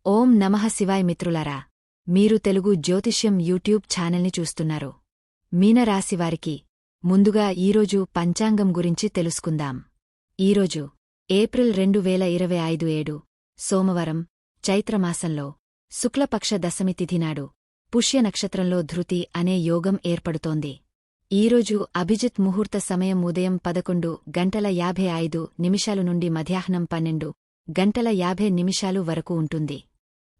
ఓం నమః శివాయ మిత్రులారా, మీరు తెలుగు జ్యోతిష్యం యూట్యూబ్ ఛానల్ని చూస్తున్నారు. మీనరాశివారికి ముందుగా ఈరోజు పంచాంగం గురించి తెలుసుకుందాం. ఈరోజు ఏప్రిల్ 2025 7 సోమవారం, చైత్రమాసంలో శుక్లపక్ష దశమి తిథినాడు పుష్య నక్షత్రంలో ధృతి అనే యోగం ఏర్పడుతోంది. ఈరోజు అభిజిత్ ముహూర్త సమయం ఉదయం 11:55 నుండి మధ్యాహ్నం 12:50 వరకు ఉంటుంది.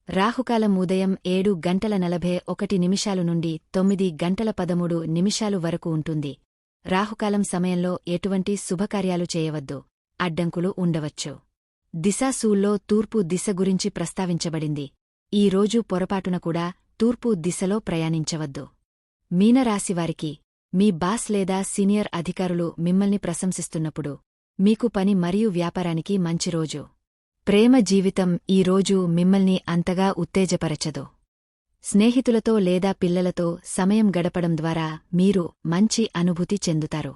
రాహుకాలం ఉదయం 7:41 నుండి 9:13 వరకు ఉంటుంది. రాహుకాలం సమయంలో ఎటువంటి శుభకార్యాలు చేయవద్దు, అడ్డంకులు ఉండవచ్చు. దిశాసూల్లో తూర్పు దిశ గురించి ప్రస్తావించబడింది. ఈ రోజు పొరపాటున కూడా తూర్పు దిశలో ప్రయాణించవద్దు. మీనరాశివారికి మీ బాస్ లేదా సీనియర్ అధికారులు మిమ్మల్ని ప్రశంసిస్తున్నప్పుడు మీకు పని మరియు వ్యాపారానికి మంచి రోజు. ప్రేమ జీవితం ఈ రోజు మిమ్మల్ని అంతగా ఉత్తేజపరచదు. స్నేహితులతో లేదా పిల్లలతో సమయం గడపడం ద్వారా మీరు మంచి అనుభూతి చెందుతారు.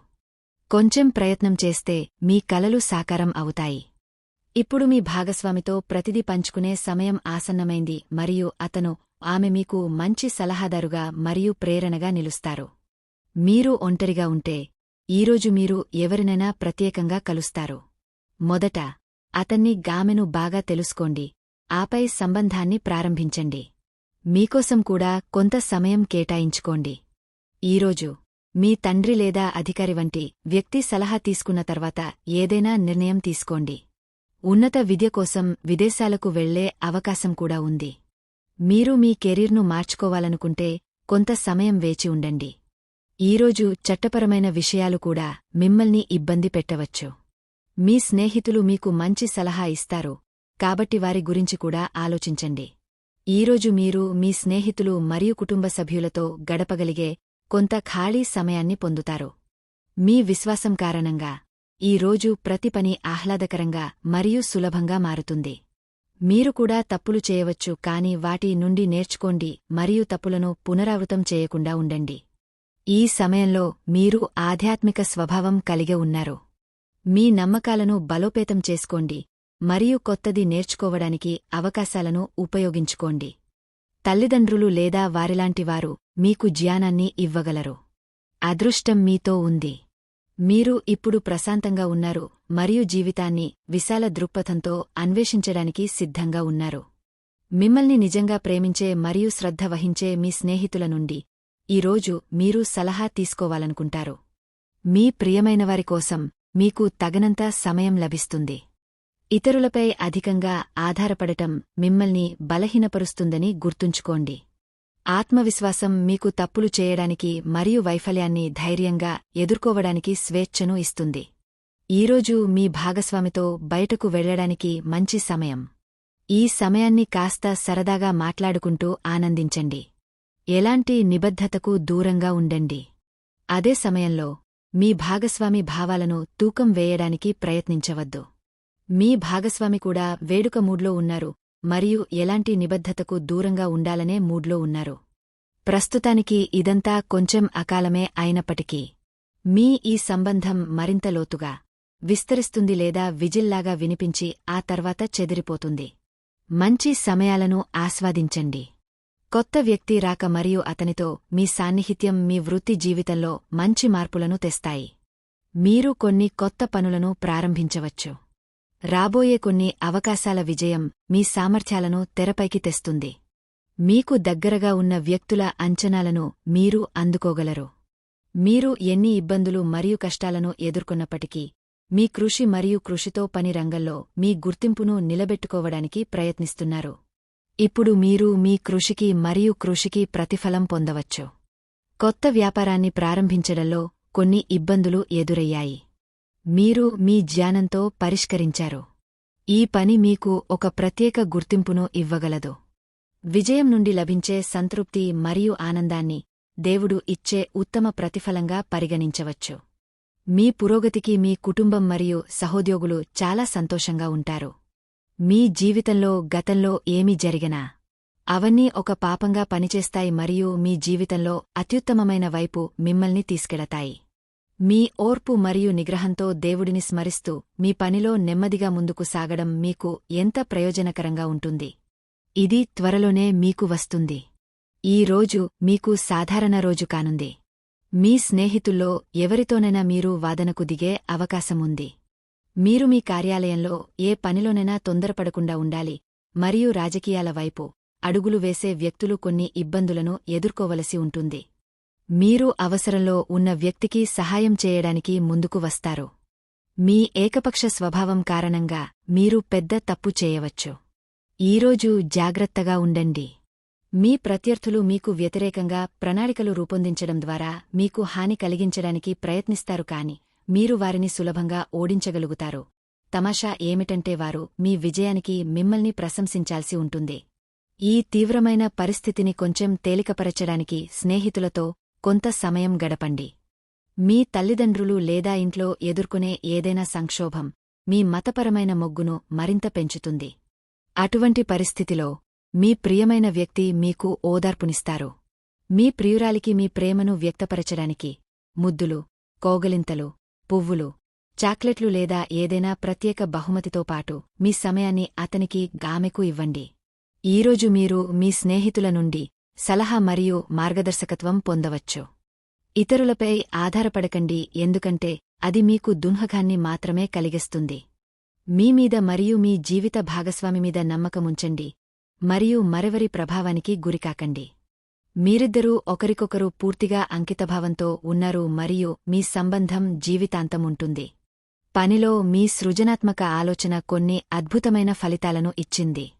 కొంచెం ప్రయత్నం చేస్తే మీ కలలు సాకారం అవుతాయి. ఇప్పుడు మీ భాగస్వామితో ప్రతిదీ పంచుకునే సమయం ఆసన్నమైంది మరియు అతను, ఆమె మీకు మంచి సలహాదారుగా మరియు ప్రేరణగా నిలుస్తారు. మీరు ఒంటరిగా ఉంటే ఈరోజు మీరు ఎవరినైనా ప్రత్యేకంగా కలుస్తారు. మొదట అతన్ని గామెను బాగా తెలుసుకోండి, ఆపై సంబంధాన్ని ప్రారంభించండి. మీకోసం కూడా కొంత సమయం కేటాయించుకోండి. ఈరోజు మీ తండ్రి లేదా అధికారి వంటి వ్యక్తి సలహా తీసుకున్న తర్వాత ఏదైనా నిర్ణయం తీసుకోండి. ఉన్నత విద్య కోసం విదేశాలకు వెళ్లే అవకాశం కూడా ఉంది. మీరు మీ కెరీర్ను మార్చుకోవాలనుకుంటే కొంత సమయం వేచి ఉండండి. ఈరోజు చట్టపరమైన విషయాలు కూడా మిమ్మల్ని ఇబ్బంది పెట్టవచ్చు. మీ స్నేహితులు మీకు మంచి సలహా ఇస్తారు, కాబట్టి వారి గురించి కూడా ఆలోచించండి. ఈరోజు మీరు మీ స్నేహితులు మరియు కుటుంబ సభ్యులతో గడపగలిగే కొంత ఖాళీ సమయాన్ని పొందుతారు. మీ విశ్వాసం కారణంగా ఈ రోజు ప్రతి పని ఆహ్లాదకరంగా మరియు సులభంగా మారుతుంది. మీరు కూడా తప్పులు చేయవచ్చు, కానీ వాటి నుండి నేర్చుకోండి మరియు తప్పులను పునరావృతం చేయకుండా ఉండండి. ఈ సమయంలో మీరు ఆధ్యాత్మిక స్వభావం కలిగి ఉన్నారు. మీ నమ్మకాలను బలోపేతం చేసుకోండి మరియు కొత్తది నేర్చుకోవడానికి అవకాశాలను ఉపయోగించుకోండి. తల్లిదండ్రులు లేదా వారిలాంటివారు మీకు జ్ఞానాన్ని ఇవ్వగలరు. అదృష్టం మీతో ఉంది. మీరు ఇప్పుడు ప్రశాంతంగా ఉన్నారు మరియు జీవితాన్ని విశాల దృక్పథంతో అన్వేషించడానికి సిద్ధంగా ఉన్నారు. మిమ్మల్ని నిజంగా ప్రేమించే మరియు శ్రద్ధ వహించే మీ స్నేహితుల నుండి ఈరోజు మీరు సలహా తీసుకోవాలనుకుంటారు. మీ ప్రియమైనవారి కోసం మీకు తగనంత సమయం లభిస్తుంది. ఇతరులపై అధికంగా ఆధారపడటం మిమ్మల్ని బలహీనపరుస్తుందని గుర్తుంచుకోండి. ఆత్మవిశ్వాసం మీకు తప్పులు చేయడానికి మరియు వైఫల్యాన్ని ధైర్యంగా ఎదుర్కోవడానికి స్వేచ్ఛను ఇస్తుంది. ఈరోజు మీ భాగస్వామితో బయటకు వెళ్లడానికి మంచి సమయం. ఈ సమయాన్ని కాస్త సరదాగా మాట్లాడుకుంటూ ఆనందించండి. ఎలాంటి నిబద్ధతకు దూరంగా ఉండండి. అదే సమయంలో మీ భాగస్వామి భావాలను తూకం వేయడానికి ప్రయత్నించవద్దు. మీ భాగస్వామి కూడా వేడుక మూడ్లో ఉన్నారు మరియు ఎలాంటి నిబద్ధతకు దూరంగా ఉండాలనే మూడ్లో ఉన్నారు. ప్రస్తుతానికి ఇదంతా కొంచెం అకాలమే అయినప్పటికీ మీ ఈ సంబంధం మరింత లోతుగా విస్తరిస్తుంది లేదా విజిల్లాగా వినిపించి ఆ తర్వాత చెదిరిపోతుంది. మంచి సమయాలను ఆస్వాదించండి. కొత్త వ్యక్తి రాక మరియు అతనితో మీ సాన్నిహిత్యం మీ వృత్తి జీవితంలో మంచి మార్పులను తెస్తాయి. మీరు కొన్ని కొత్త పనులను ప్రారంభించవచ్చు. రాబోయే కొన్ని అవకాశాల విజయం మీ సామర్థ్యాలను తెరపైకి తెస్తుంది. మీకు దగ్గరగా ఉన్న వ్యక్తుల అంచనాలను మీరు అందుకోగలరు. మీరు ఎన్ని ఇబ్బందులు మరియు కష్టాలను ఎదుర్కొన్నప్పటికీ మీ కృషి మరియు కృషితో పని రంగంలో మీ గుర్తింపును నిలబెట్టుకోవడానికి ప్రయత్నిస్తున్నారు. ఇప్పుడు మీరు మీ కృషికి మరియు కృషికి ప్రతిఫలం పొందవచ్చు. కొత్త వ్యాపారాన్ని ప్రారంభించడంలో కొన్ని ఇబ్బందులు ఎదురయ్యాయి. మీరు మీ జ్ఞానంతో పరిష్కరించారు. ఈ పని మీకు ఒక ప్రత్యేక గుర్తింపును ఇవ్వగలదు. విజయం నుండి లభించే సంతృప్తి మరియు ఆనందాన్ని దేవుడు ఇచ్చే ఉత్తమ ప్రతిఫలంగా పరిగణించవచ్చు. మీ పురోగతికి మీ కుటుంబం మరియు సహోద్యోగులు చాలా సంతోషంగా ఉంటారు. మీ జీవితంలో గతంలో ఏమి జరిగినా అవన్నీ ఒక పాపంగా పనిచేస్తాయి మరియు మీ జీవితంలో అత్యుత్తమమైన వైపు మిమ్మల్ని తీసుకెళతాయి. మీ ఓర్పు మరియు నిగ్రహంతో దేవుడిని స్మరిస్తూ మీ పనిలో నెమ్మదిగా ముందుకు సాగడం మీకు ఎంత ప్రయోజనకరంగా ఉంటుంది. ఇది త్వరలోనే మీకు వస్తుంది. ఈ రోజు మీకు సాధారణ రోజు కానుంది. మీ స్నేహితుల్లో ఎవరితోనైనా మీరు వాదనకు దిగే అవకాశముంది. మీరు మీ కార్యాలయంలో ఏ పనిలోనైనా తొందరపడకుండా ఉండాలి మరియు రాజకీయాల వైపు అడుగులు వేసే వ్యక్తులు కొన్ని ఇబ్బందులను ఎదుర్కోవలసి ఉంటుంది. మీరు అవసరంలో ఉన్న వ్యక్తికి సహాయం చేయడానికి ముందుకు వస్తారు. మీ ఏకపక్ష స్వభావం కారణంగా మీరు పెద్ద తప్పు చేయవచ్చు. ఈరోజు జాగ్రత్తగా ఉండండి. మీ ప్రత్యర్థులు మీకు వ్యతిరేకంగా ప్రణాళికలు రూపొందించడం ద్వారా మీకు హాని కలిగించడానికి ప్రయత్నిస్తారు కాని మీరు వారిని సులభంగా ఓడించగలుగుతారు. తమాషా ఏమిటంటే వారు మీ విజయానికి మిమ్మల్ని ప్రశంసించాల్సి ఉంటుంది. ఈ తీవ్రమైన పరిస్థితిని కొంచెం తేలికపరచడానికి స్నేహితులతో కొంత సమయం గడపండి. మీ తల్లిదండ్రులు లేదా ఇంట్లో ఎదుర్కొనే ఏదైనా సంక్షోభం మీ మతపరమైన మొగ్గును మరింత పెంచుతుంది. అటువంటి పరిస్థితిలో మీ ప్రియమైన వ్యక్తి మీకు ఓదార్పునిస్తారు. మీ ప్రియురాలికి మీ ప్రేమను వ్యక్తపరచడానికి ముద్దులు, కౌగలింతలు, పువ్వులు, చాక్లెట్లు లేదా ఏదైనా ప్రత్యేక బహుమతితో పాటు మీ సమయాన్ని అతనికి ఆమెకు ఇవ్వండి. ఈరోజు మీరు మీ స్నేహితుల నుండి సలహా మరియు మార్గదర్శకత్వం పొందవచ్చు. ఇతరులపై ఆధారపడకండి ఎందుకంటే అది మీకు దున్హకాన్ని మాత్రమే కలిగిస్తుంది. మీమీద మరియు మీ జీవిత భాగస్వామి మీద నమ్మకముంచండి మరియు మరెవరి ప్రభావానికి గురికాకండి. మీరిద్దరూ ఒకరికొకరు పూర్తిగా అంకితభావంతో ఉన్నారు మరియు మీ సంబంధం జీవితాంతం ఉంటుంది. పనిలో మీ సృజనాత్మక ఆలోచన కొన్ని అద్భుతమైన ఫలితాలను ఇచ్చింది.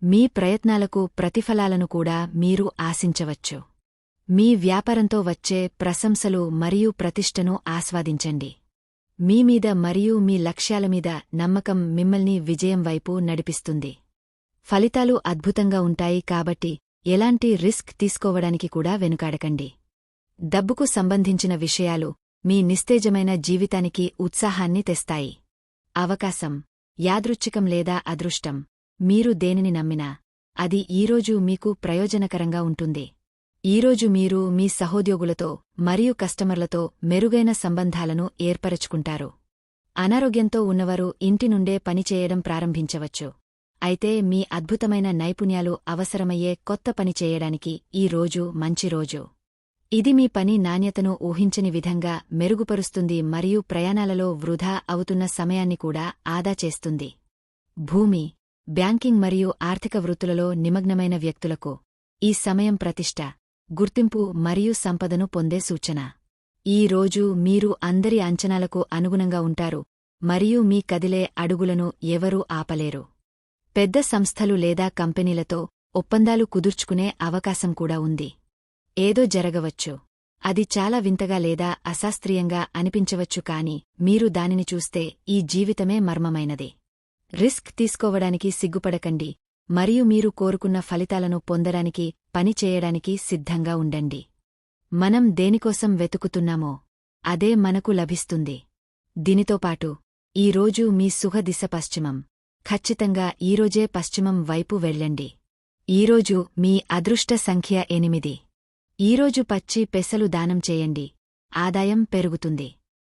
మీ ప్రయత్నాలకు ప్రతిఫలాలను కూడా మీరు ఆశించవచ్చు. మీ వ్యాపారంతో వచ్చే ప్రశంసలు మరియు ప్రతిష్టను ఆస్వాదించండి. మీమీద మరియు మీ లక్ష్యాలమీద నమ్మకం మిమ్మల్ని విజయం వైపు నడిపిస్తుంది. ఫలితాలు అద్భుతంగా ఉంటాయి కాబట్టి ఎలాంటి రిస్క్ తీసుకోవడానికి కూడా వెనుకాడకండి. డబ్బుకు సంబంధించిన విషయాలు మీ నిస్తేజమైన జీవితానికి ఉత్సాహాన్ని తెస్తాయి. అవకాశం, యాదృచ్ఛికం లేదా అదృష్టం, మీరు దేనిని నమ్మినా అది ఈరోజు మీకు ప్రయోజనకరంగా ఉంటుంది. ఈరోజు మీరు మీ సహోద్యోగులతో మరియు కస్టమర్లతో మెరుగైన సంబంధాలను ఏర్పరచుకుంటారు. అనారోగ్యంతో ఉన్నవారు ఇంటి నుండే పనిచేయడం ప్రారంభించవచ్చు. అయితే మీ అద్భుతమైన నైపుణ్యాలు అవసరమయ్యే కొత్త పని చేయడానికి ఈ రోజు మంచి రోజు. ఇది మీ పని నాణ్యతను ఊహించని విధంగా మెరుగుపరుస్తుంది మరియు ప్రయాణాలలో వృధా అవుతున్న సమయాన్ని కూడా ఆదా చేస్తుంది. భూమి, బ్యాంకింగ్ మరియు ఆర్థిక వృత్తులలో నిమగ్నమైన వ్యక్తులకు ఈ సమయం ప్రతిష్ట, గుర్తింపు మరియు సంపదను పొందే సూచన. ఈ రోజు మీరు అందరి అంచనాలకు అనుగుణంగా ఉంటారు మరియు మీ కదిలే అడుగులను ఎవరూ ఆపలేరు. పెద్ద సంస్థలు లేదా కంపెనీలతో ఒప్పందాలు కుదుర్చుకునే అవకాశం కూడా ఉంది. ఏదో జరగవచ్చు. అది చాలా వింతగా లేదా అశాస్త్రీయంగా అనిపించవచ్చు కాని మీరు దానిని చూస్తే ఈ జీవితమే మర్మమైనది. రిస్క్ తీసుకోవడానికి సిగ్గుపడకండి మరియు మీరు కోరుకున్న ఫలితాలను పొందడానికి పని చేయడానికి సిద్ధంగా ఉండండి. మనం దేనికోసం వెతుకుతున్నామో అదే మనకు లభిస్తుంది. దీనితోపాటు ఈరోజు మీ సుఖదిశ పశ్చిమం. ఖచ్చితంగా ఈరోజే పశ్చిమం వైపు వెళ్ళండి. ఈరోజు మీ అదృష్ట సంఖ్య 8. ఈరోజు పచ్చి పెసలు దానం చేయండి. ఆదాయం పెరుగుతుంది.